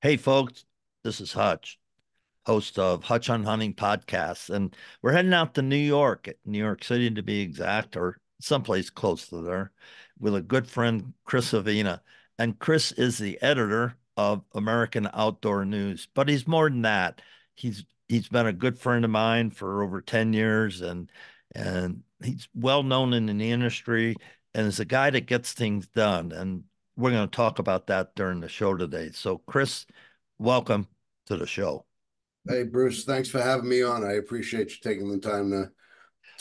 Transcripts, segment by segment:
Hey, folks, this is Hutch, host of Hutch on Hunting Podcasts, and we're heading out to New York City to be exact, or someplace close to there, with a good friend, Chris Avena. And Chris is the editor of American Outdoor News, but he's more than that. He's been a good friend of mine for over 10 years, and he's well known in the industry and is a guy that gets things done. And we're going to talk about that during the show today. So, Chris, welcome to the show. Hey, Bruce, thanks for having me on. I appreciate you taking the time to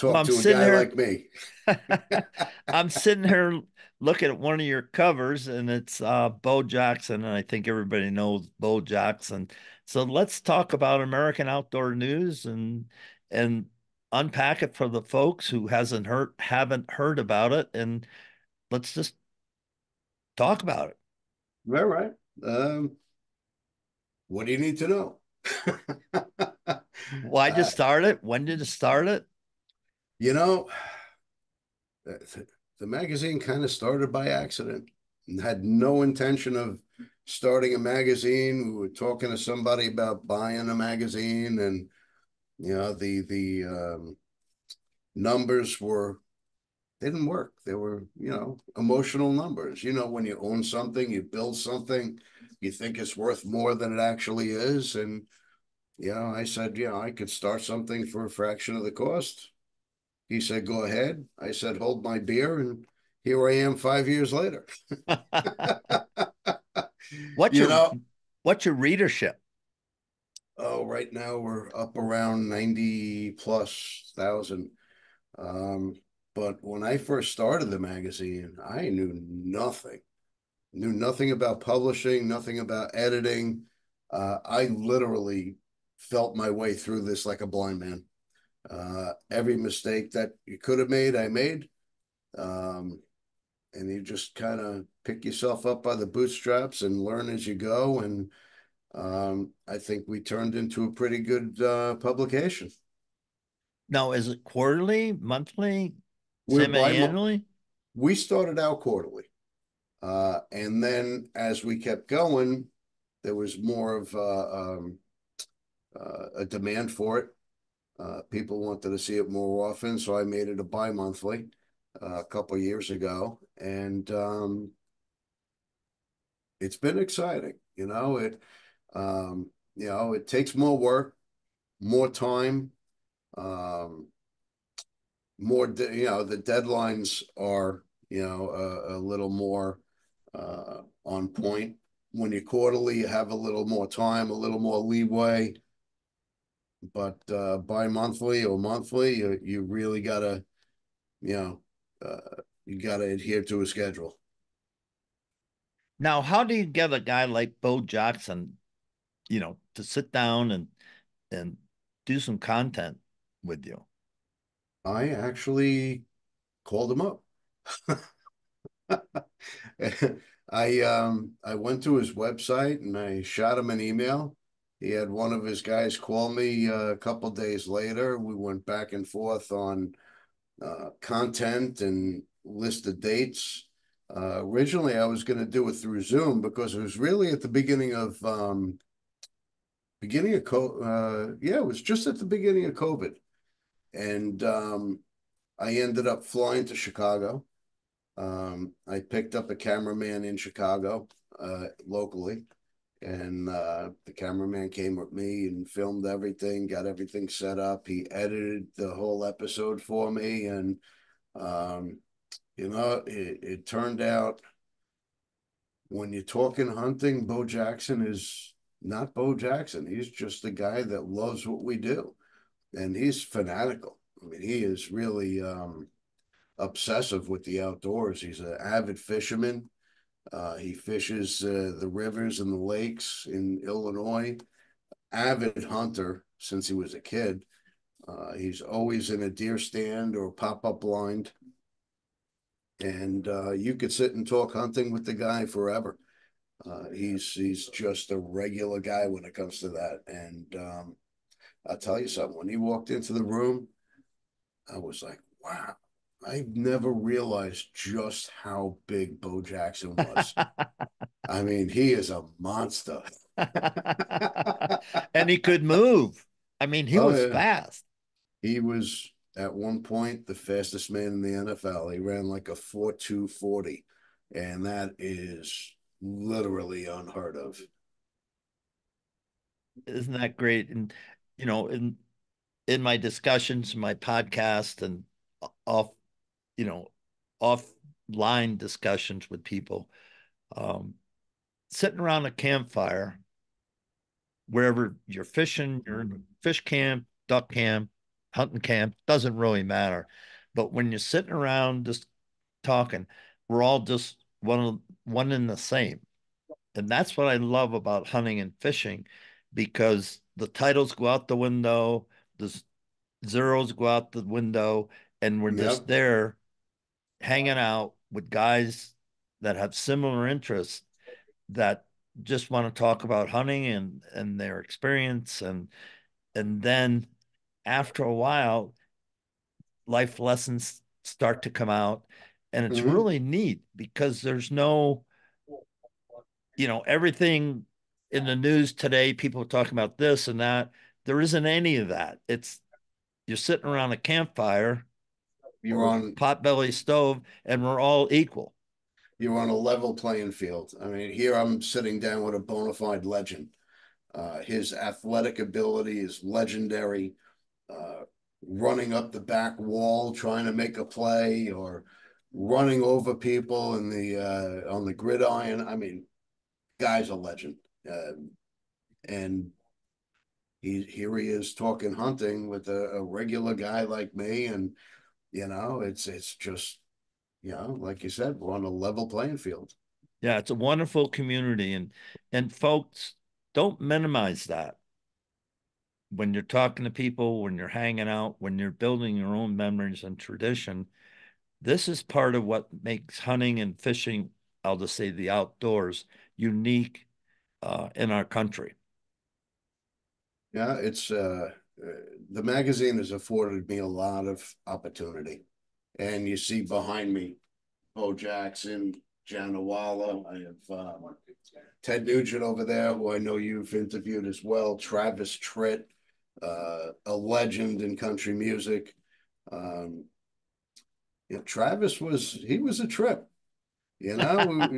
Well, talk to a guy like me. I'm sitting here looking at one of your covers, and it's Bo Jackson, and I think everybody knows Bo Jackson. So let's talk about American Outdoor News and unpack it for the folks who haven't heard about it, and let's just talk about it. All right. Um, what do you need to know? Why'd you uh, start it? When did you start it? you know, the magazine kind of started by accident and had no intention of starting a magazine. We were talking to somebody about buying a magazine, and the numbers were didn't work. They were, emotional numbers. When you own something, you build something, you think it's worth more than it actually is. And, I said, I could start something for a fraction of the cost. He said, go ahead. I said, hold my beer. And here I am 5 years later. What's you your know, what's your readership? oh, right now we're up around 90 plus thousand. Um, but when I first started the magazine, I knew nothing about publishing, nothing about editing. I literally felt my way through this like a blind man. Every mistake that you could have made, I made. Um, and you just kind of pick yourself up by the bootstraps and learn as you go. And I think we turned into a pretty good publication. Now, is it quarterly, monthly, We're by semi-annually? we started out quarterly. And then as we kept going, there was more of a demand for it. People wanted to see it more often, so I made it a bi-monthly a couple of years ago, and it's been exciting. It takes more work, more time, um, the deadlines are a little more on point. When you're quarterly, you have a little more time, a little more leeway. But bi-monthly or monthly, you really gotta, you know, you gotta adhere to a schedule. Now, how do you get a guy like Bo Jackson, to sit down and do some content with you? I actually called him up. I went to his website and I shot him an email. He had one of his guys call me a couple days later. We went back and forth on content and list of dates. Originally, I was going to do it through Zoom because it was really at the beginning of yeah, it was just at the beginning of COVID, and I ended up flying to Chicago. I picked up a cameraman in Chicago, locally, and the cameraman came with me and filmed everything, got everything set up. He edited the whole episode for me, and um, it turned out when you're talking hunting, Bo Jackson is not Bo Jackson. He's just a guy that loves what we do, and he's fanatical. I mean, he is really obsessive with the outdoors. He's an avid fisherman. He fishes the rivers and the lakes in Illinois. Avid hunter since he was a kid. He's always in a deer stand or pop up blind, and you could sit and talk hunting with the guy forever. He's just a regular guy when it comes to that. And I'll tell you something. When he walked into the room, I was like, wow. I never realized just how big Bo Jackson was. I mean, he is a monster. And he could move. I mean, he Oh was yeah, fast. he was at one point the fastest man in the NFL. He ran like a 4.240, and that is literally unheard of. Isn't that great? And you know, in my discussions, my podcast, and off, you know, offline discussions with people, um, sitting around a campfire, wherever you're fishing, you're in a fish camp, duck camp, hunting camp, doesn't really matter. But when you're sitting around just talking, we're all just one and the same. And that's what I love about hunting and fishing, because the titles go out the window, the zeros go out the window, and we're just Yep. there hanging out with guys that have similar interests, that just want to talk about hunting and their experience, and then after a while life lessons start to come out, and it's Mm-hmm. really neat because there's no, everything in the news today, people are talking about this and that. There isn't any of that. It's you're sitting around a campfire You're or on potbelly stove, and we're all equal. you're on a level playing field. I mean, here I'm sitting down with a bona fide legend. His athletic ability is legendary. Uh, Running up the back wall, trying to make a play, or running over people in the on the gridiron. I mean, guy's a legend. And here he is talking hunting with a regular guy like me, and it's just like you said, we're on a level playing field. Yeah, it's a wonderful community, and folks, don't minimize that when you're talking to people, when you're hanging out, when you're building your own memories and tradition. This is part of what makes hunting and fishing, I'll just say the outdoors, unique in our country. Yeah, it's the magazine has afforded me a lot of opportunity, and you see behind me, Bo Jackson, Janawala. I have Ted Nugent over there, who I know you've interviewed as well. Travis Tritt, a legend in country music. Um, yeah, Travis was a trip, you know,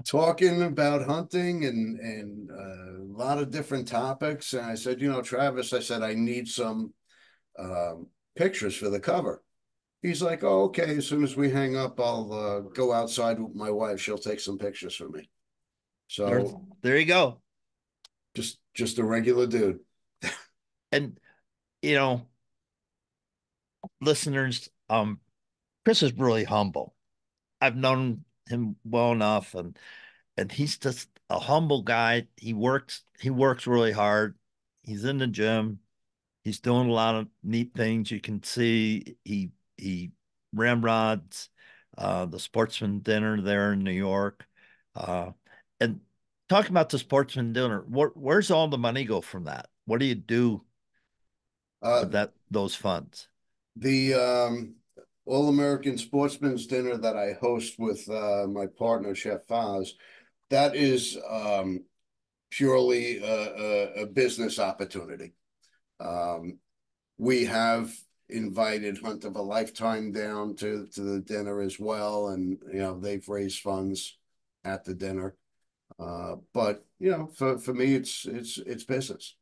talking about hunting and a lot of different topics. And I said, Travis, I said, I need some pictures for the cover. He's like, oh, okay. As soon as we hang up, I'll go outside with my wife. She'll take some pictures for me. There's, So there you go. just a regular dude. And, you know, listeners, Chris is really humble. I've known him well enough, and he's just a humble guy. He works really hard. He's in the gym. He's doing a lot of neat things. You can see he ramrods the sportsman dinner there in New York. Uh, and talking about the sportsman dinner, where's all the money go from that? What do you do Uh, with those funds? the All American Sportsman's Dinner that I host with my partner, Chef Faz, that is purely a business opportunity. Um, we have invited Hunt of a Lifetime down to the dinner as well, and they've raised funds at the dinner. But for me, it's business.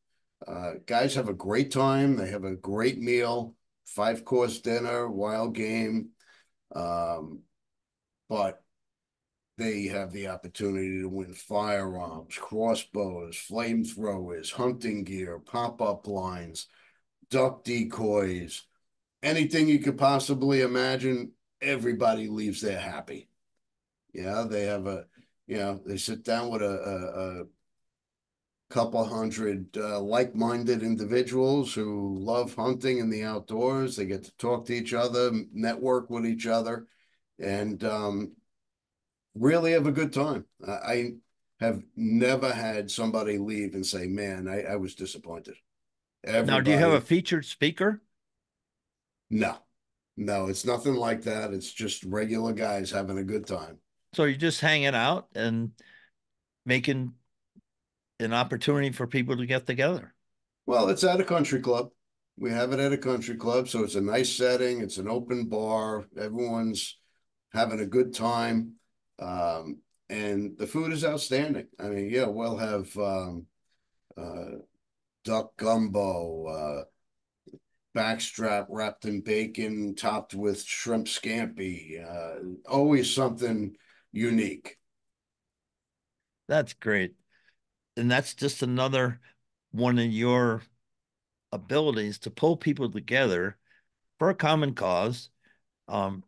Guys have a great time. They have a great meal, 5-course dinner, wild game. Um, but they have the opportunity to win firearms, crossbows, flamethrowers, hunting gear, pop-up blinds, duck decoys, anything you could possibly imagine. Everybody leaves there happy. Yeah, they have they sit down with a couple hundred like-minded individuals who love hunting and the outdoors. They get to talk to each other, network with each other, and really have a good time. I have never had somebody leave and say, "Man, I was disappointed." Now, do you have a Everybody, featured speaker? no, no, it's nothing like that. It's just regular guys having a good time. So you're just hanging out and making an opportunity for people to get together. Well, it's at a country club. We have it at a country club, so it's a nice setting. It's an open bar. Everyone's having a good time. Um, and the food is outstanding. I mean, yeah, we'll have uh, duck gumbo, backstrap wrapped in bacon, topped with shrimp scampi. Always something unique. That's great. And that's just another one of your abilities to pull people together for a common cause. Um,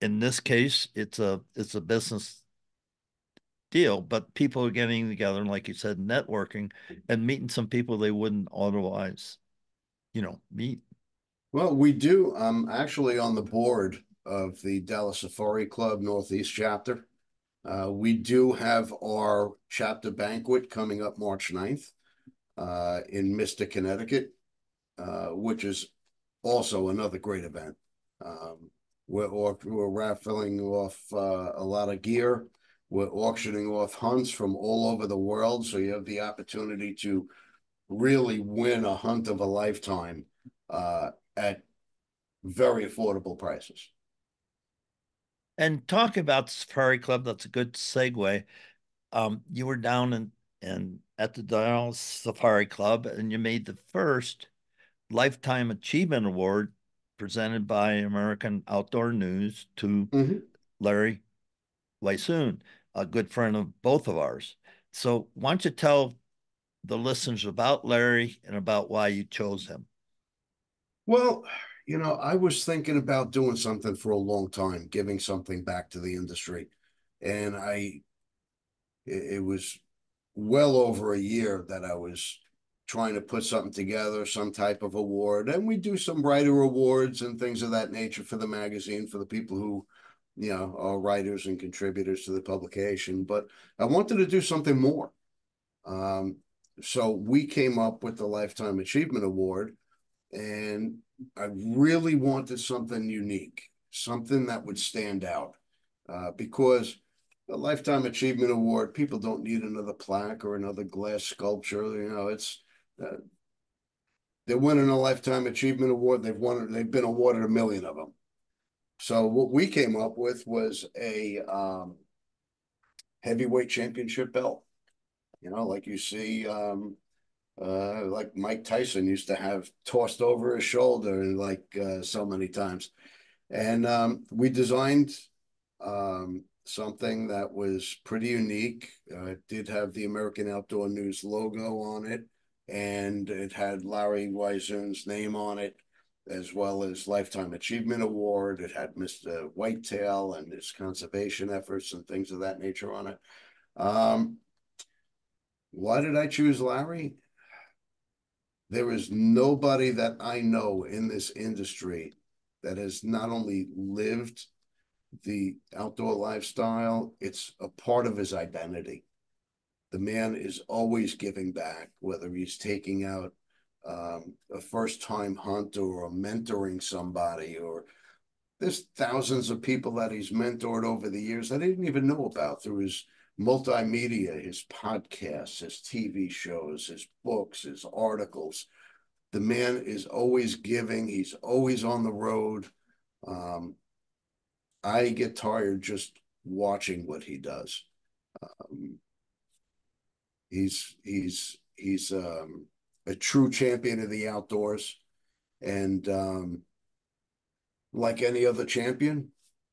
in this case, it's a business deal, but people are getting together and, like you said, networking and meeting some people they wouldn't otherwise, meet. Well, we do. I'm actually on the board of the Dallas Safari Club Northeast chapter. We do have our chapter banquet coming up March 9th in Mystic, Connecticut, which is also another great event. Um, we're raffling off a lot of gear. We're auctioning off hunts from all over the world. So you have the opportunity to really win a hunt of a lifetime at very affordable prices. And talk about Safari Club, that's a good segue. You were down and at the Dallas Safari Club, and you made the first Lifetime Achievement Award presented by American Outdoor News to Mm-hmm. Larry Weishuhn, a good friend of both of ours. So why don't you tell the listeners about Larry and about why you chose him? Well, I was thinking about doing something for a long time, giving something back to the industry. And it was well over a year that I was trying to put something together, some type of award. And we do some writer awards and things of that nature for the magazine for the people who, are writers and contributors to the publication. But I wanted to do something more. Um, so we came up with the Lifetime Achievement Award, and I really wanted something unique, something that would stand out, because the Lifetime Achievement Award, people don't need another plaque or another glass sculpture. It's uh, they're winning a Lifetime Achievement Award. They've been awarded a million of them. So what we came up with was a heavyweight championship belt. Like you see like Mike Tyson used to have tossed over his shoulder like so many times. And we designed something that was pretty unique. It did have the American Outdoor News logo on it, and it had Larry Weishuhn's name on it, as well as Lifetime Achievement Award. It had Mr. Whitetail and his conservation efforts and things of that nature on it. Um, why did I choose Larry? There is nobody that I know in this industry that has not only lived the outdoor lifestyle, it's a part of his identity. The man is always giving back, whether he's taking out a first time hunter or mentoring somebody, or there's thousands of people that he's mentored over the years that I didn't even know about through his multimedia, his podcasts, his TV shows, his books, his articles. The man is always giving. He's always on the road. Um, I get tired just watching what he does. Um, he's a true champion of the outdoors, and like any other champion,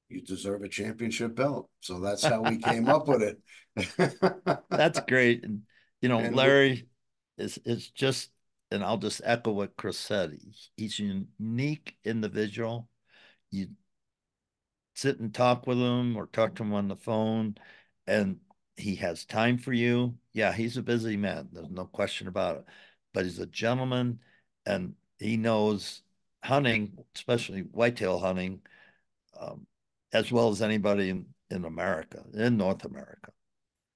you deserve a championship belt. So that's how we came up with it. That's great. And and we, Larry is just, and I'll just echo what Chris said. He's a unique individual. You sit and talk with him or talk to him on the phone, and he has time for you. Yeah, he's a busy man. There's no question about it. But he's a gentleman, and he knows hunting, especially whitetail hunting, um, as well as anybody in America, in North America.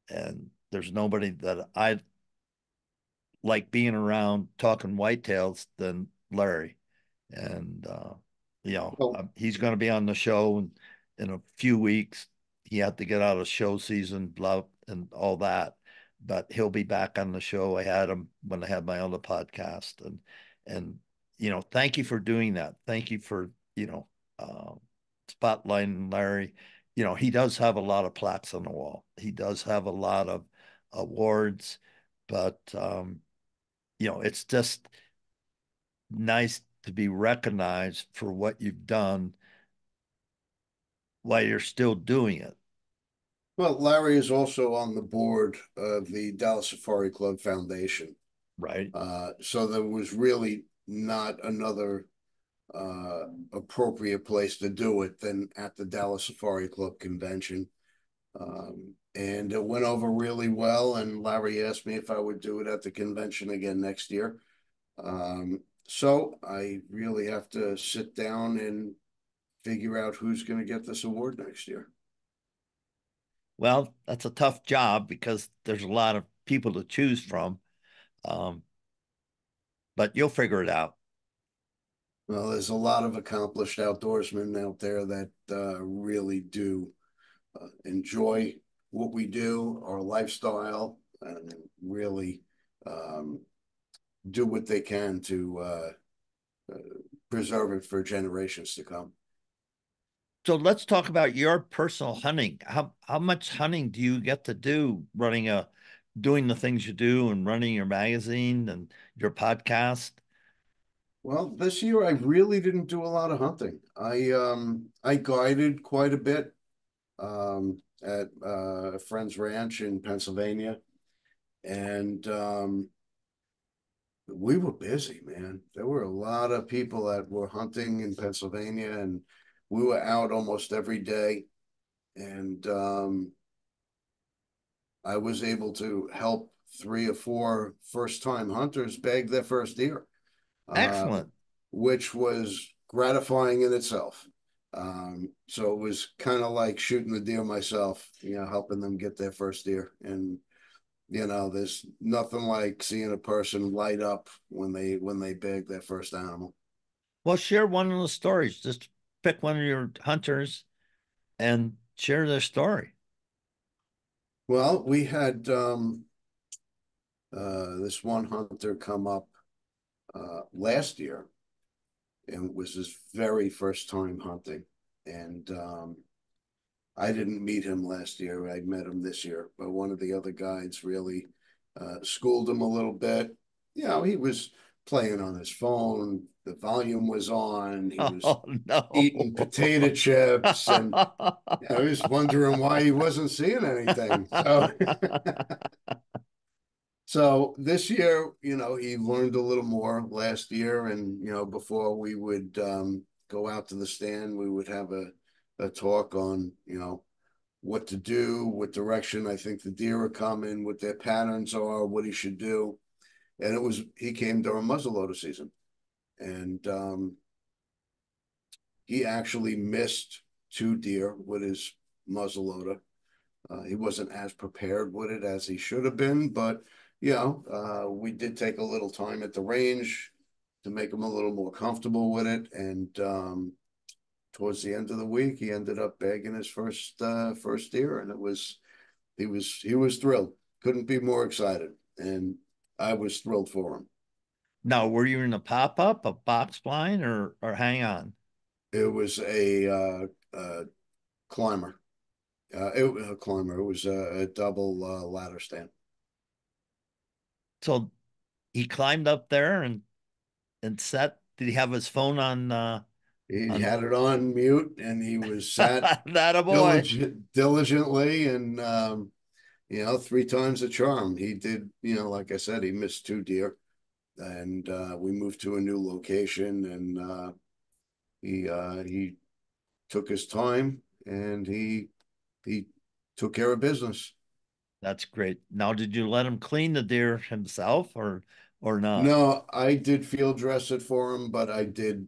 And there's nobody that I like being around talking whitetails than Larry. And well, he's going to be on the show in a few weeks. He had to get out of show season, blah, and all that. but he'll be back on the show. I had him when I had my other podcast, and thank you for doing that. Thank you for uh, spotlighting Larry. He does have a lot of plaques on the wall. He does have a lot of awards, but it's just nice to be recognized for what you've done while you're still doing it, Well, Larry is also on the board of the Dallas Safari Club Foundation. right? So there was really not another appropriate place to do it than at the Dallas Safari Club convention. And it went over really well. And Larry asked me if I would do it at the convention again next year. So I really have to sit down and figure out who's going to get this award next year. Well, that's a tough job because there's a lot of people to choose from, um, but you'll figure it out. Well, there's a lot of accomplished outdoorsmen out there that really do enjoy what we do, our lifestyle, and really um, do what they can to uh, preserve it for generations to come. So let's talk about your personal hunting. How much hunting do you get to do doing the things you do and running your magazine and your podcast? Well, this year I really didn't do a lot of hunting. I guided quite a bit at a friend's ranch in Pennsylvania, and we were busy, man. There were a lot of people that were hunting in Pennsylvania, and we were out almost every day. And I was able to help three or four first-time hunters bag their first deer, uh, Excellent. which was gratifying in itself. So it was kind of like shooting the deer myself, helping them get their first deer. And there's nothing like seeing a person light up when they bag their first animal. Well, share one of the stories. Just pick one of your hunters and share their story. Well, we had this one hunter come up last year, and it was his very first time hunting. And I didn't meet him last year. I met him this year, but one of the other guides really schooled him a little bit. He was playing on his phone. The volume was on. He was Oh no. eating potato chips, and I was wondering why he wasn't seeing anything. So this year, he learned a little more last year, and before we would go out to the stand, we would have a talk on what to do, what direction I think the deer are coming, what their patterns are, what he should do. And he came during muzzleloader season, and he actually missed two deer with his muzzleloader. He wasn't as prepared with it as he should have been, but we did take a little time at the range to make him a little more comfortable with it. And towards the end of the week, he ended up bagging his first deer, and he was thrilled. Couldn't be more excited, and I was thrilled for him. Now, were you in a pop-up, a box blind, or hang on? It was a climber. It was a climber. It was a double ladder stand. So he climbed up there and sat. Did he have his phone He on had it on mute, and he was sat that a boy? diligently, and three times the charm. He did, like I said, he missed two deer, and we moved to a new location, and he took his time, and he took care of business. That's great. Now, did you let him clean the deer himself or not? No, I did field dress it for him, but I did,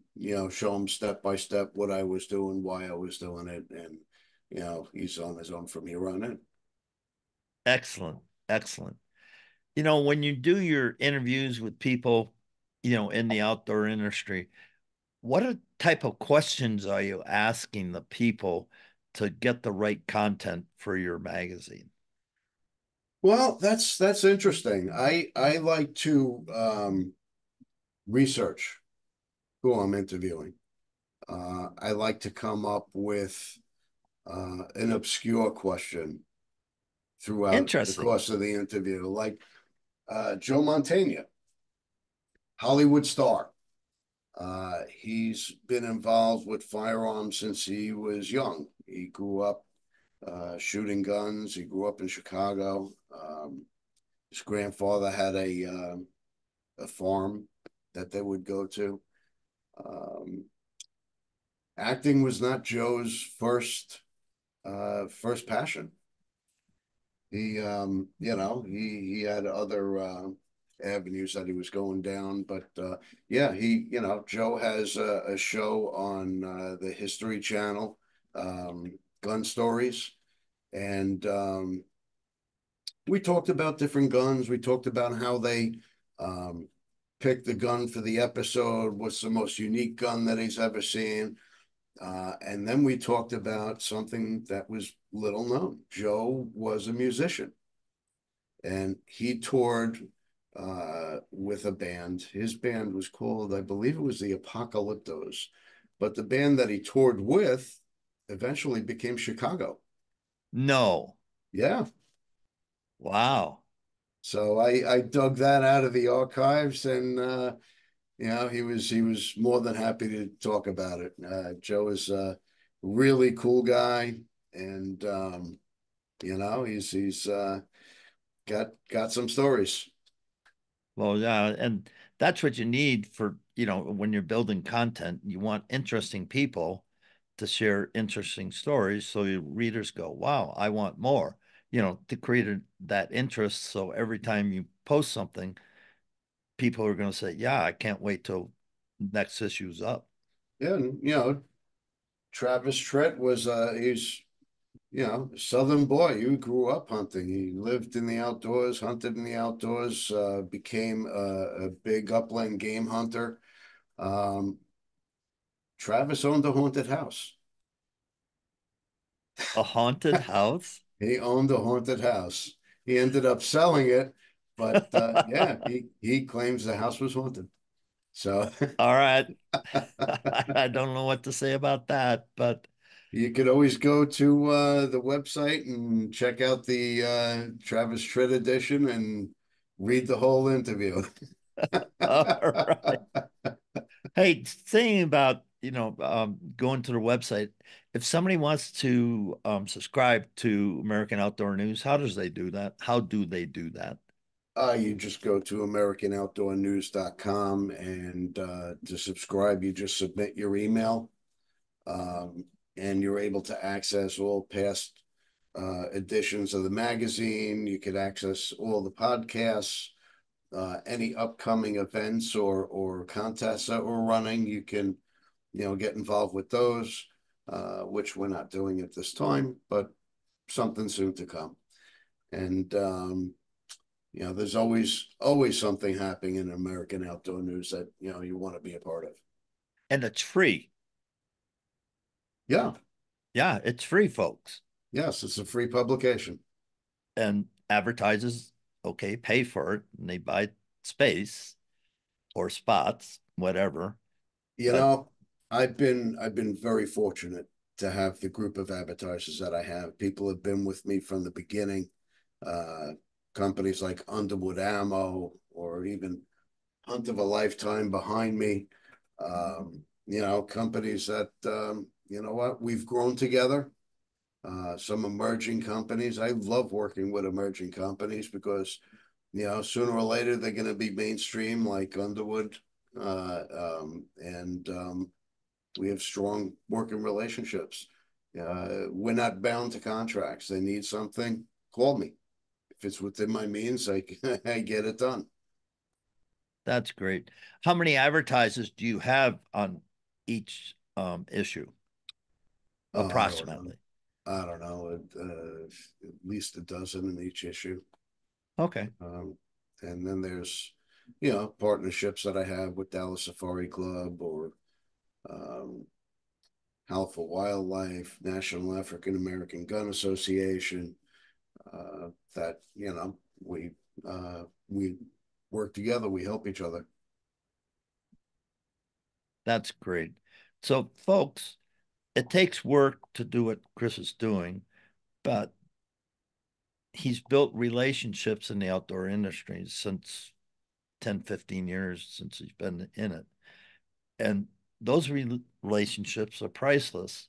show him step by step what I was doing, why I was doing it, and he's on his own from here on in. Excellent. Excellent. When you do your interviews with people, in the outdoor industry, what type of questions are you asking the people to get the right content for your magazine? Well, that's interesting. I like to research who I'm interviewing. I like to come up with an obscure question throughout the Interesting. course of the interview, like Joe Mantegna, Hollywood star. He's been involved with firearms since he was young. He grew up shooting guns. He grew up in Chicago. His grandfather had a farm that they would go to. Um, Acting was not Joe's first passion. He had other avenues that he was going down, but yeah, Joe has a show on the History Channel, Gun Stories, and we talked about different guns. We talked about how they um, picked the gun for the episode. What's the most unique gun that he's ever seen? And then we talked about something that was little known. Joe was a musician and he toured with a band. His band was called, I believe it was the Apocalyptos, but the band that he toured with eventually became Chicago. No. Yeah. Wow. So I dug that out of the archives and he was more than happy to talk about it. Joe is a really cool guy, and he's got some stories. Well, yeah, and that's what you need for, when you're building content. You want interesting people to share interesting stories so your readers go, wow, I want more, to create that interest. So every time you post something, people are going to say, yeah, I can't wait till next issue's up. Yeah, and Travis Tritt he's Southern boy. He grew up hunting. He lived in the outdoors, hunted in the outdoors, became a big upland game hunter. Um, Travis owned a haunted house. A haunted house? He owned a haunted house. He ended up selling it, but yeah, he claims the house was haunted. So All right. I don't know what to say about that, but you could always go to the website and check out the Travis Tritt edition and read the whole interview. all right. Hey, saying about, going to the website, if somebody wants to subscribe to American Outdoor News, how does they do that? How do they do that? You just go to AmericanOutdoorNews.com and to subscribe, you just submit your email um, and you're able to access all past editions of the magazine. You could access all the podcasts, any upcoming events or contests that we're running. You can get involved with those, which we're not doing at this time, but something soon to come. And there's always something happening in American outdoor news that you want to be a part of. And it's free. Yeah, Yeah, it's free, folks. yes, it's a free publication. And advertisers, okay, pay for it and they buy space or spots, whatever. You But know, I've been very fortunate to have the group of advertisers that I have. People have been with me from the beginning. Uh, Companies like Underwood Ammo or even Hunt of a Lifetime behind me. Companies that we've grown together. Some emerging companies. I love working with emerging companies because sooner or later they're going to be mainstream like Underwood, and we have strong working relationships. We're not bound to contracts. They need something, call me. If it's within my means, I get it done. that's great. How many advertisers do you have on each issue, I don't know. approximately? I don't know. At least a dozen in each issue. Okay. And then there's, partnerships that I have with Dallas Safari Club or um, Alpha Wildlife, National African American Gun Association. that we work together, we help each other. That's great. So, folks, it takes work to do what Chris is doing, but he's built relationships in the outdoor industry since 10, 15 years since he's been in it. And those relationships are priceless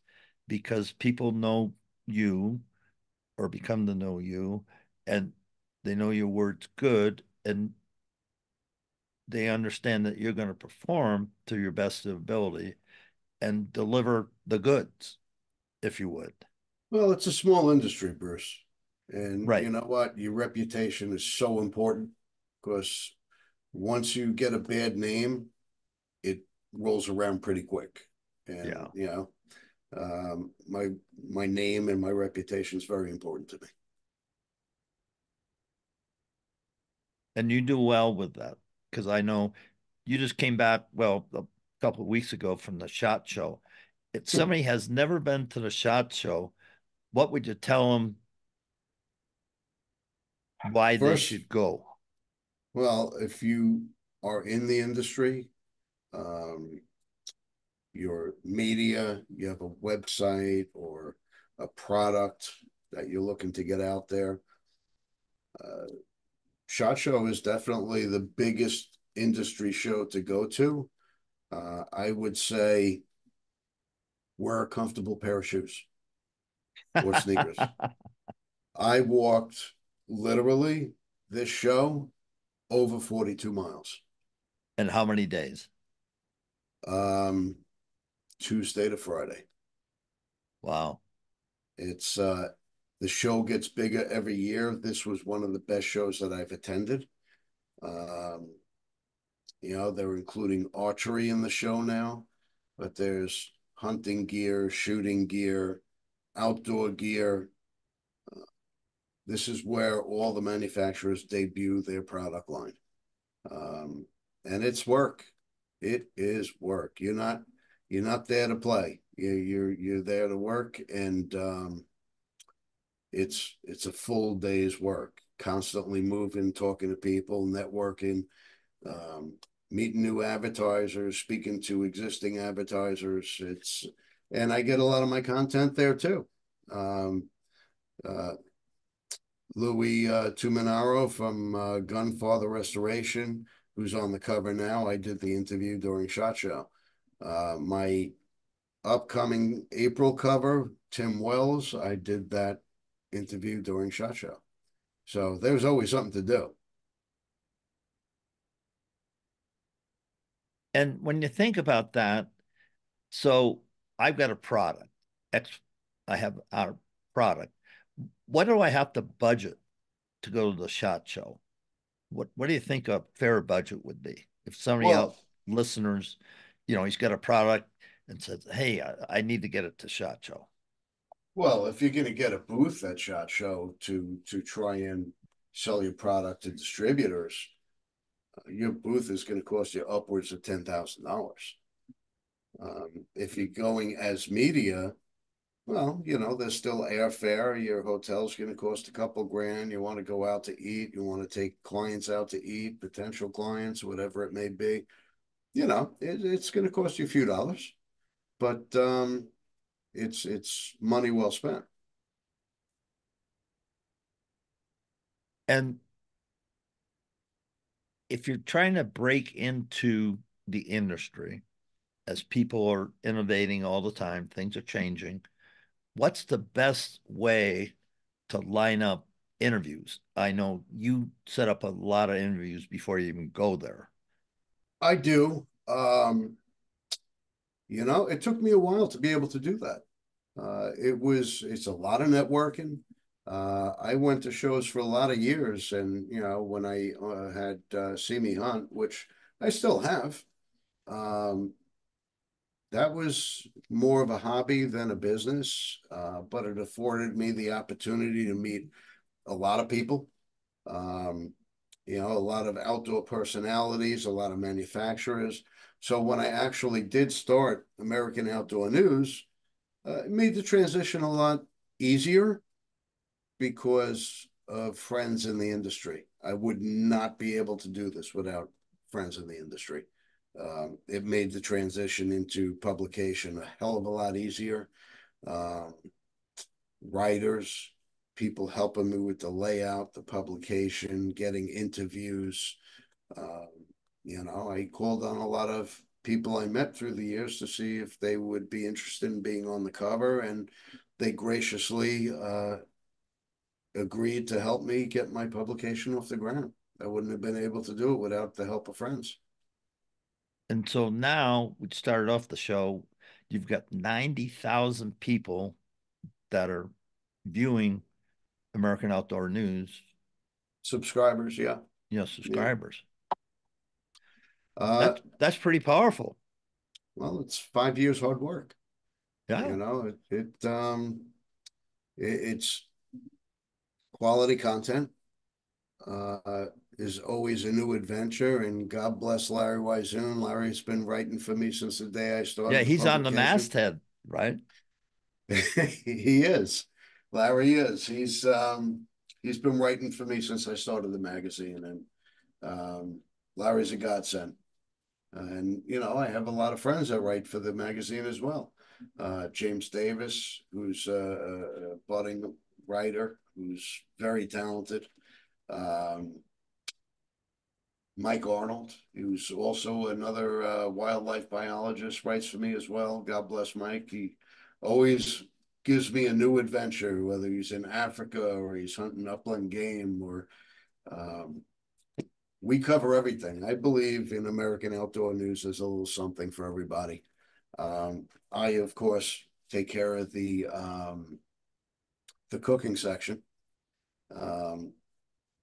because people know you or become to know you, and they know your word's good, and they understand that you're going to perform to your best ability and deliver the goods, if you would. Well, it's a small industry, Bruce. And Right. you know what? Your reputation is so important because once you get a bad name, it rolls around pretty quick. And Yeah. my name and my reputation is very important to me. And you do well with that because I know you just came back, well, a couple of weeks ago from the SHOT Show. If somebody has never been to the SHOT Show, what would you tell them why they First, should go? well, if you are in the industry, um, your media, you have a website or a product that you're looking to get out there. Uh, SHOT Show is definitely the biggest industry show to go to. I would say wear a comfortable pair of shoes or sneakers. I walked literally this show over 42 miles. And how many days? Um, Tuesday to Friday. Wow. It's the show gets bigger every year. This was one of the best shows that I've attended. Um, they're including archery in the show now, but there's hunting gear, shooting gear, outdoor gear. This is where all the manufacturers debut their product line. Um, and it's work. It is work. You're not there to play. You're there to work, and it's a full day's work. Constantly moving, talking to people, networking, um, meeting new advertisers, speaking to existing advertisers. And I get a lot of my content there too. Um, uh, Louis Tuminaro from Gunfather Restoration, who's on the cover now. I did the interview during SHOT Show. My upcoming April cover, Tim Wells, I did that interview during SHOT Show. So there's always something to do. And when you think about that, so I've got a product. X, I have our product. What do I have to budget to go to the SHOT Show? What do you think a fair budget would be? If somebody Well, out listeners, he's got a product and says, "Hey, I need to get it to SHOT Show." well, if you're going to get a booth at SHOT Show to try and sell your product to distributors, your booth is going to cost you upwards of $10,000. If you're going as media, well, there's still airfare. Your hotel's going to cost a couple grand. You want to go out to eat. You want to take clients out to eat, potential clients, whatever it may be. It's going to cost you a few dollars, but it's money well spent. And if you're trying to break into the industry, as people are innovating all the time, things are changing. What's the best way to line up interviews? I know you set up a lot of interviews before you even go there. I do. It took me a while to be able to do that. It's a lot of networking. I went to shows for a lot of years, and when I had See Me Hunt, which I still have, um, that was more of a hobby than a business, but it afforded me the opportunity to meet a lot of people. Um, a lot of outdoor personalities, a lot of manufacturers. So when I actually did start American Outdoor News, it made the transition a lot easier. because of friends in the industry. I would not be able to do this without friends in the industry. It made the transition into publication a hell of a lot easier. Um, Writers, people helping me with the layout, the publication, getting interviews. Um, I called on a lot of people I met through the years to see if they would be interested in being on the cover, and they graciously agreed to help me get my publication off the ground. I wouldn't have been able to do it without the help of friends. And so now we started off the show. You've got 90,000 people that are viewing American Outdoor News, Subscribers, yeah, yeah. subscribers. Uh, That's pretty powerful. well, it's 5 years hard work. Yeah. It's quality content. Is always a new adventure, and God bless Larry Wizoon. Larry's been writing for me since the day I Yeah, started the he's on the publication. masthead, right? He is. Larry is. He's been writing for me since I started the magazine, and Larry's a godsend. And I have a lot of friends that write for the magazine as well. James Davis, who's a budding writer, who's very talented. Um, Mike Arnold, who's also another wildlife biologist, writes for me as well. God bless Mike. He always gives me a new adventure, whether he's in Africa or he's hunting upland game, or um, we cover everything. I believe in American Outdoor News, there's a little something for everybody. I, of course, take care of the cooking section. Um,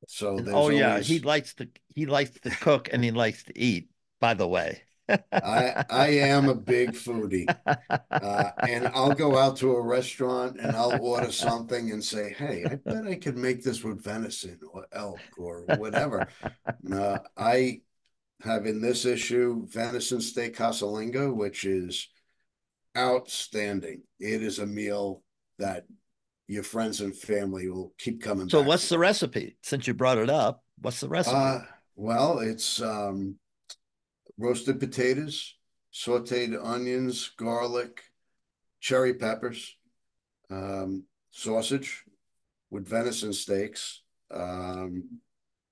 so And there's oh yeah, always he likes to cook and he likes to eat, by the way. I am a big foodie. And I'll go out to a restaurant and I'll order something and say, "Hey, I bet I could make this with venison or elk or whatever." I have in this issue venison steak casalinga, which is outstanding. It is a meal that your friends and family will keep coming So back what's the for. recipe? Since you brought it up, what's the recipe? Well, it's roasted potatoes, sauteed onions, garlic, cherry peppers, sausage with venison steaks. Um,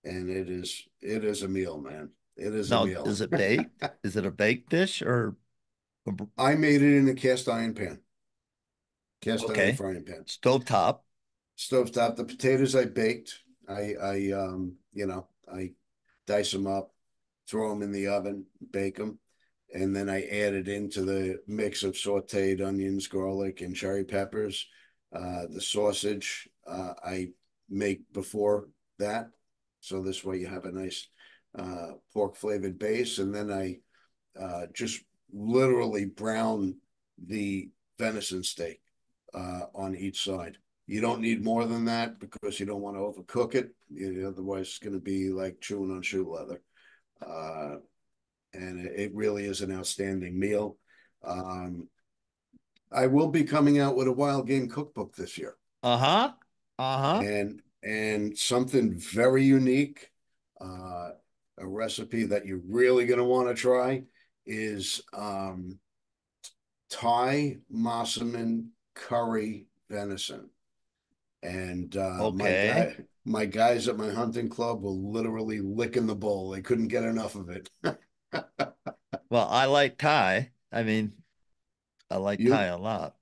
and it is a meal, man. It is a Now, meal. is it baked? Is it a baked dish or I made it in a cast iron okay, frying pan, stovetop? stovetop. The potatoes I baked. I dice them up, throw them in the oven, bake them, and then I added into the mix of sauteed onions, garlic, and cherry peppers. The sausage I make before that, so this way you have a nice pork flavored base, and then I just literally brown the venison steak on each side. You don't need more than that because you don't want to overcook it. Otherwise, it's going to be like chewing on shoe leather. Uh, and it really is an outstanding meal. Um, I will be coming out with a wild game cookbook this year, Uh-huh. Uh-huh. and something very unique. Uh, a recipe that you're really going to want to try is Thai Massaman curry venison. And Okay. my guys at my hunting club were literally licking the bowl. They couldn't get enough of it. Well, I like Thai. I mean, I like Thai You a lot.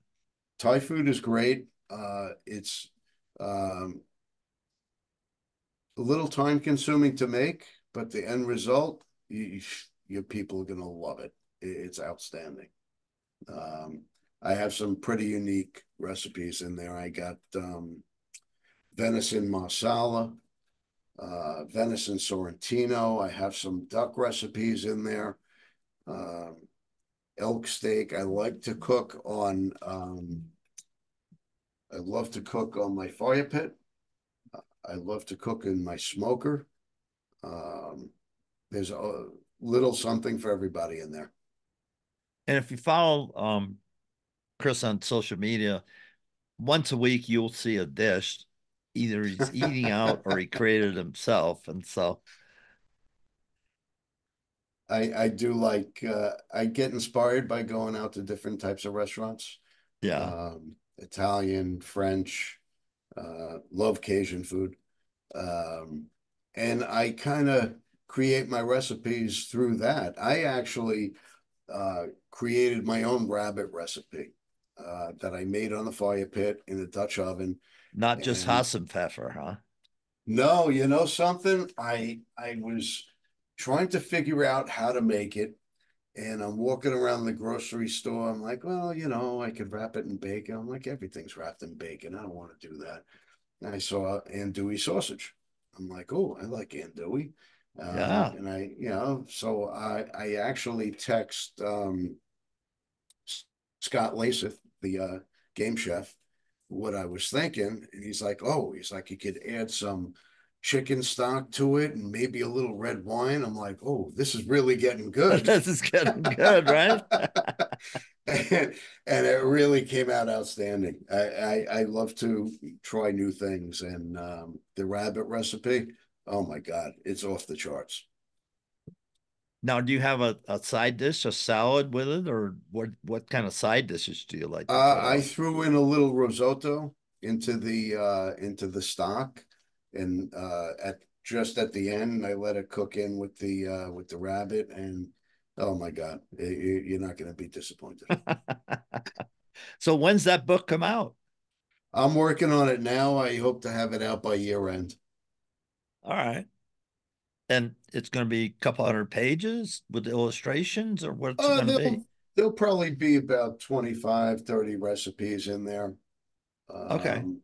Thai food is great. It's um, a little time consuming to make, but the end result, your people are gonna love it. It's outstanding. Um, I have some pretty unique recipes in there. I got venison marsala, venison sorrentino. I have some duck recipes in there. Um, Elk steak. I love to cook on my fire pit. I love to cook in my smoker. Um, there's a little something for everybody in there. And if you follow Chris on social media, once a week you'll see a dish either he's eating out or he created himself. And so, I do like I get inspired by going out to different types of restaurants. yeah, Italian, French, love Cajun food. Um, and I kind of create my recipes through that. I actually created my own rabbit recipe that I made on the fire pit in the Dutch oven. not just And Hassenpfeffer, huh? no, you know something? I was trying to figure out how to make it, and I'm walking around the grocery store. I'm like, well, I could wrap it in bacon. I'm like, everything's wrapped in bacon. I don't want to do that. And I saw andouille sausage. I'm like, oh, I like andouille. Yeah. And so I actually text Scott Laseth, the game chef, what I was thinking, and he's like, you could add some chicken stock to it and maybe a little red wine. I'm like, oh, this is really getting good. This is getting good, right? and, and it really came out outstanding. I love to try new things, and the rabbit recipe, oh my God, it's off the charts. Now, do you have a side dish, a salad with it, or what kind of side dishes do you like to put I out? threw in a little risotto into the stock, and at just at the end, I let it cook in with the rabbit, and oh my God, you're not going to be disappointed. So when's that book come out? I'm working on it now. I hope to have it out by year end. All right. And it's going to be a couple hundred pages with illustrations, or what's it Uh, going to be? there'll probably be about 25, 30 recipes in there. Okay. Um,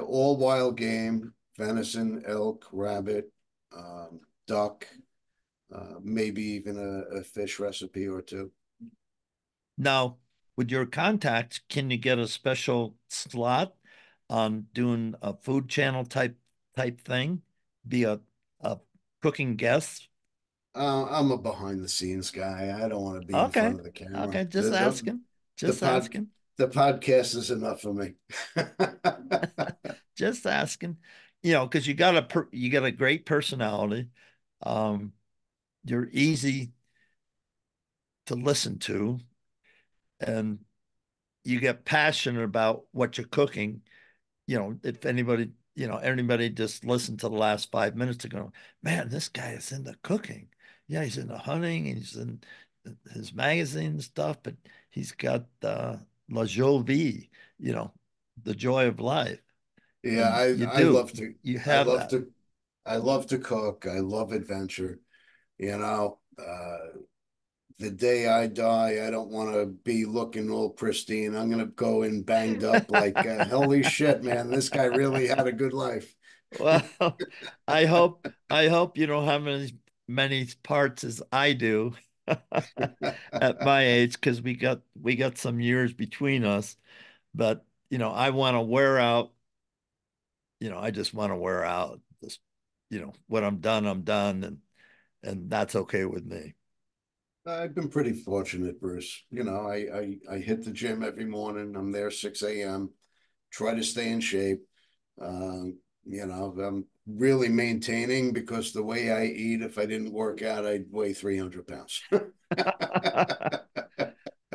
all wild game, venison, elk, rabbit, duck, maybe even a fish recipe or two. Now, with your contacts, can you get a special slot on doing a food channel type thing? Be a cooking guest? I'm a behind the scenes guy. I don't want to be in Okay. front of the camera. Okay. Just asking. The Just pod asking. the podcast is enough for me. Just asking. Because you got a great personality. Um, you're easy to listen to, and you get passionate about what you're cooking. If anybody just listened to the last 5 minutes ago, man, this guy is into cooking. Yeah, he's into hunting, and he's in his magazine and stuff, but he's got la joie vie, you know, the joy of life. Yeah, And you I do. love to You I have love that. to I love to cook. I love adventure. You know, the day I die, I don't want to be looking all pristine. I'm gonna go in banged up like holy shit, man, this guy really had a good life. Well, I hope you don't have many parts as I do at my age, because we got some years between us. But I want to wear out. I just want to wear out. Just when I'm done, and that's okay with me. I've been pretty fortunate, Bruce. I hit the gym every morning. I'm there 6 a.m. Try to stay in shape. I'm really maintaining because the way I eat, if I didn't work out, I'd weigh 300 pounds.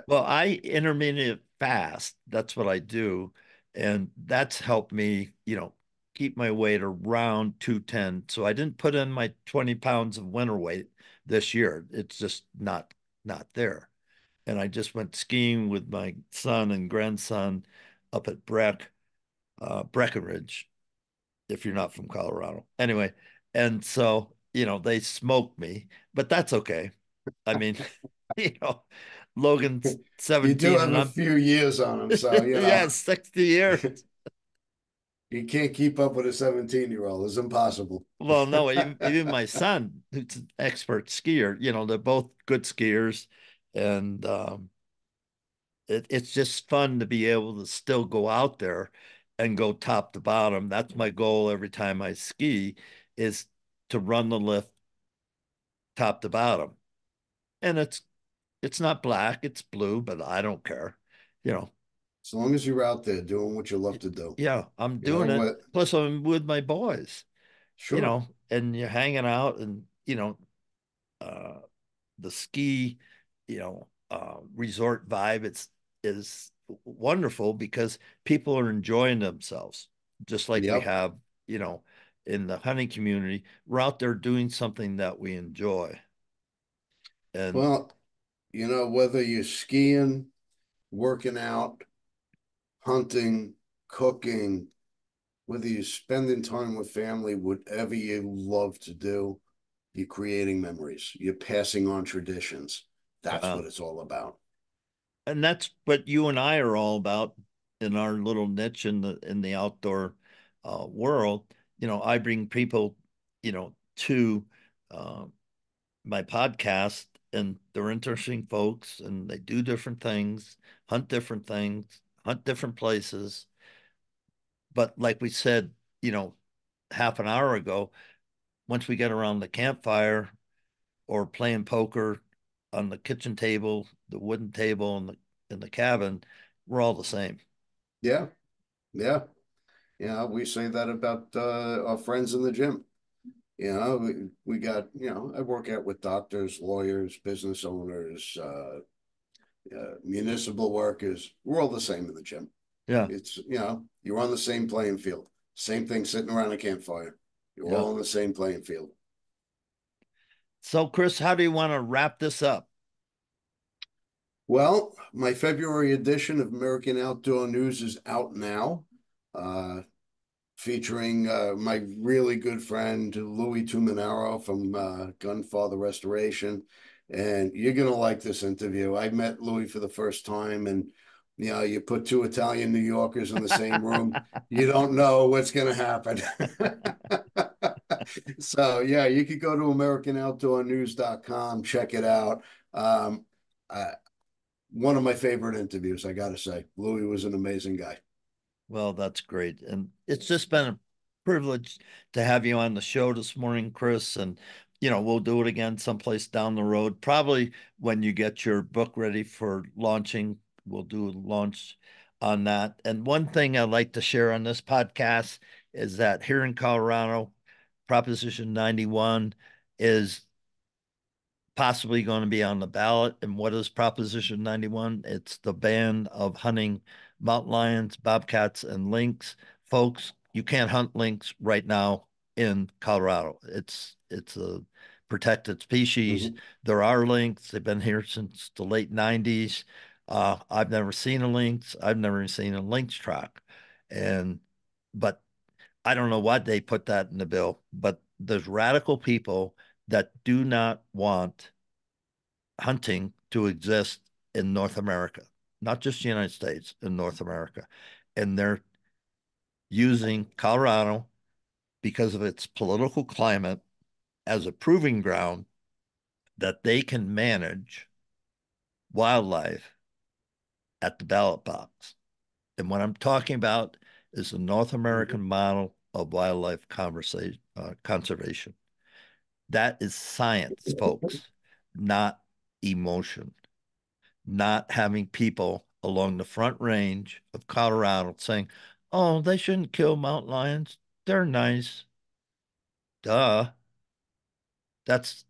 Well, I intermittent fast. That's what I do. And that's helped me, keep my weight around 210. So I didn't put in my 20 pounds of winter weight this year. It's just not there. And I just went skiing with my son and grandson up at Breckenridge, if you're not from Colorado. Anyway, and so, they smoked me, but that's okay. I mean, you know, Logan's You do 17 have and a I'm few years on them, so yeah, 60 years. you can't keep up with a 17-year-old. It's impossible. Well, no, even my son, who's an expert skier, they're both good skiers. And it's just fun to be able to still go out there and go top to bottom. That's my goal every time I ski, is to run the lift top to bottom. And it's not black, it's blue, but I don't care. You know, As long as you're out there doing what you love to do, Yeah, I'm you know doing it. what? Plus, I'm with my boys, Sure. and you're hanging out and, uh, the ski, resort vibe. Is wonderful because people are enjoying themselves, just like we Yep. have, you know, in the hunting community. We're out there doing something that we enjoy. And Well, whether you're skiing, working out, hunting, cooking, whether you're spending time with family, whatever you love to do, you're creating memories. You're passing on traditions. That's uh, what it's all about. and that's what you and I are all about in our little niche in the outdoor world. I bring people, to uh, my podcast, and they're interesting folks, and they do different things, hunt different places. But like we said, half an hour ago, once we get around the campfire or playing poker on the kitchen table, the wooden table in the cabin, we're all the same. Yeah. Yeah. Yeah. We say that about our friends in the gym. We got, I work out with doctors, lawyers, business owners, municipal workers. We're all the same in the gym. Yeah, You're on the same playing field. Same thing sitting around a campfire. You're yeah. all on the same playing field. So, Chris, how do you want to wrap this up? Well, my February edition of American Outdoor News is out now, uh, featuring my really good friend Louis Tuminaro from Gunfather Restoration. And you're going to like this interview. I met Louis for the first time, and you put two Italian New Yorkers in the same room, you don't know what's going to happen. So, yeah, you could go to AmericanOutdoorNews.com, check it out. Um, uh, One of my favorite interviews, I got to say. Louis was an amazing guy. Well, that's great. And it's just been a privilege to have you on the show this morning, Chris. And, we'll do it again someplace down the road. Probably when you get your book ready for launching, we'll do a launch on that. And one thing I'd like to share on this podcast is that here in Colorado, Proposition 91 is possibly going to be on the ballot. And what is Proposition 91? It's the ban of hunting mountain lions, bobcats, and lynx. Folks, you can't hunt lynx right now in Colorado. It's a protected species. Mm-hmm. There are lynx. They've been here since the late 90s. I've never seen a lynx. I've never seen a lynx track. And but I don't know why they put that in the bill, but there's radical people that do not want hunting to exist in North America, not just the United States, in North America. And they're using Colorado because of its political climate as a proving ground that they can manage wildlife at the ballot box. And what I'm talking about is the North Mm-hmm. American model of wildlife conservation. That is science, folks, not emotion. Not having people along the front range of Colorado saying, oh, they shouldn't kill mountain lions. They're nice. Duh. That's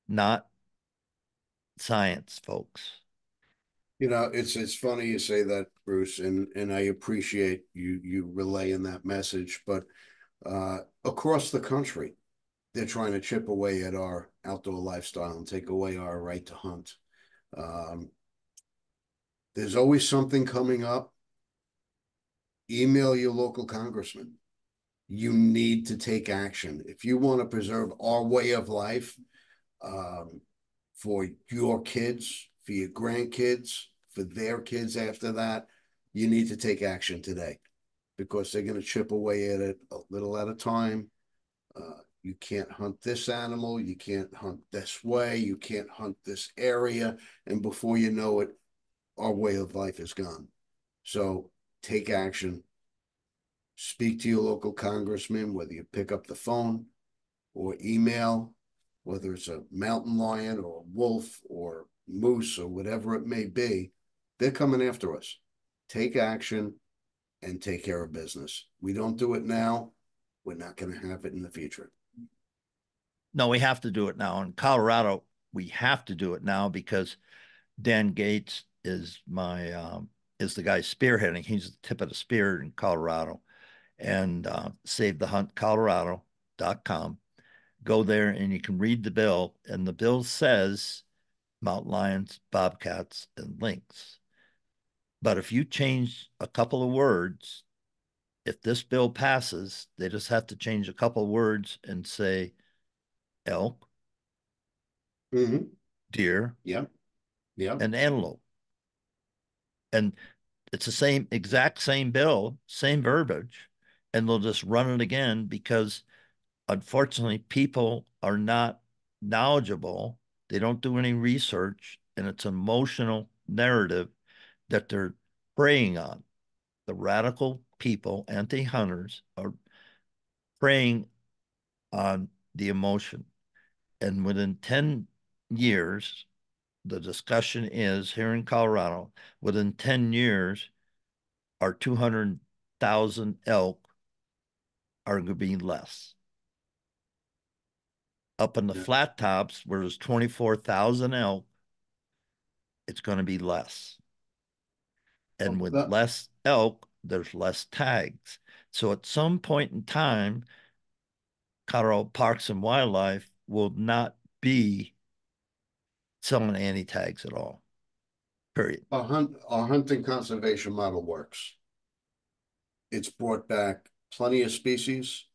not science, folks. It's funny you say that, Bruce, and I appreciate you relaying that message. But across the country, they're trying to chip away at our outdoor lifestyle and take away our right to hunt. Um, there's always something coming up. Email your local congressman. You need to take action if you want to preserve our way of life, um, for your kids, for your grandkids, for their kids after that. You need to take action today because they're going to chip away at it a little at a time. You can't hunt this animal. You can't hunt this way. You can't hunt this area. And before you know it, our way of life is gone. So take action. Speak to your local congressman, whether you pick up the phone or email, whether it's a mountain lion or a wolf or moose or whatever it may be. They're coming after us. take action, and take care of business. We don't do it now, we're not going to have it in the future. No, we have to do it now. In Colorado, we have to do it now because Dan Gates is the guy spearheading. He's the tip of the spear in Colorado. And Save the Hunt Colorado.com. Go there and you can read the bill. And the bill says mountain lions, bobcats, and lynx. But if you change a couple of words, if this bill passes, they just have to change a couple of words and say elk, Mm-hmm. deer, Yep. Yep. and antelope. And it's the same exact same bill, same verbiage, and they'll just run it again because unfortunately people are not knowledgeable. They don't do any research, and it's an emotional narrative that they're preying on. The radical people, anti-hunters, are preying on the emotion. And within 10 years, the discussion is here in Colorado, within 10 years, our 200,000 elk are going to be less. Up in the Yeah. flat tops, where there's 24,000 elk, it's going to be less. And with That, less elk, there's less tags. So at some point in time, Colorado Parks and Wildlife will not be selling anti tags at all. Period. our hunting conservation model works. It's brought back plenty of species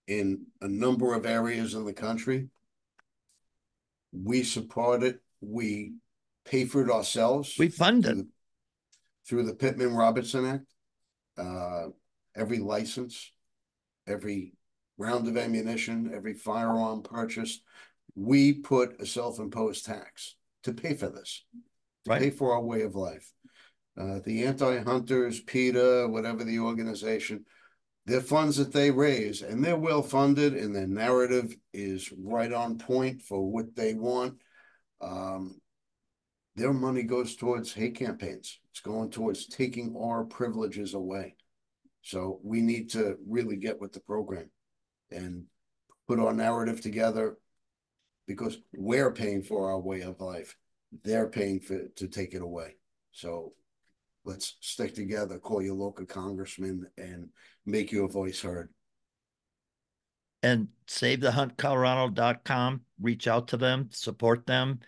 in a number of areas in the country. We support it. We pay for it ourselves We fund through it. the Pittman-Robertson Act. Every license, every round of ammunition, every firearm purchased, we put a self-imposed tax to pay for this, to Right. pay for our way of life. The anti-hunters, PETA, whatever the organization, they're funds that they raise, and they're well funded, and their narrative is right on point for what they want. Their money goes towards hate campaigns. It's going towards taking our privileges away. So we need to really get with the program and put our narrative together, because we're paying for our way of life. They're paying to take it away. So let's stick together, call your local congressman, and make your voice heard. And SaveTheHuntColorado.com, reach out to them, support them.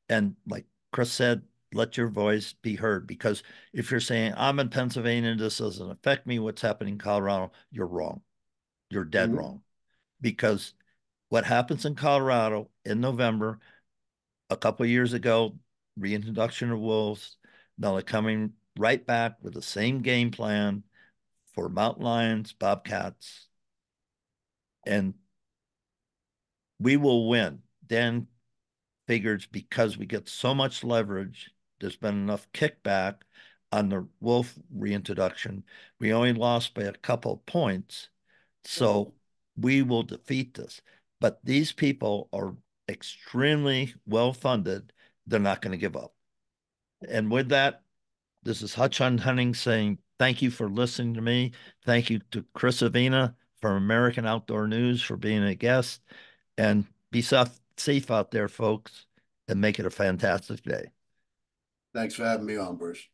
And like Chris said, let your voice be heard. Because if you're saying, I'm in Pennsylvania, this doesn't affect me, what's happening in Colorado, you're wrong. You're dead Mm-hmm. wrong. Because what happens in Colorado in November, a couple of years ago, reintroduction of wolves, now they're coming right back with the same game plan for mountain lions, bobcats, and we will win. Dan figures because we get so much leverage, there's been enough kickback on the wolf reintroduction. We only lost by a couple of points. So we will defeat this. But these people are extremely well funded. They're not going to give up. And with that, this is Hutch on Hunting saying thank you for listening to me. Thank you to Chris Avena from American Outdoor News for being a guest. And be safe out there, folks, and make it a fantastic day. Thanks for having me on, Bruce.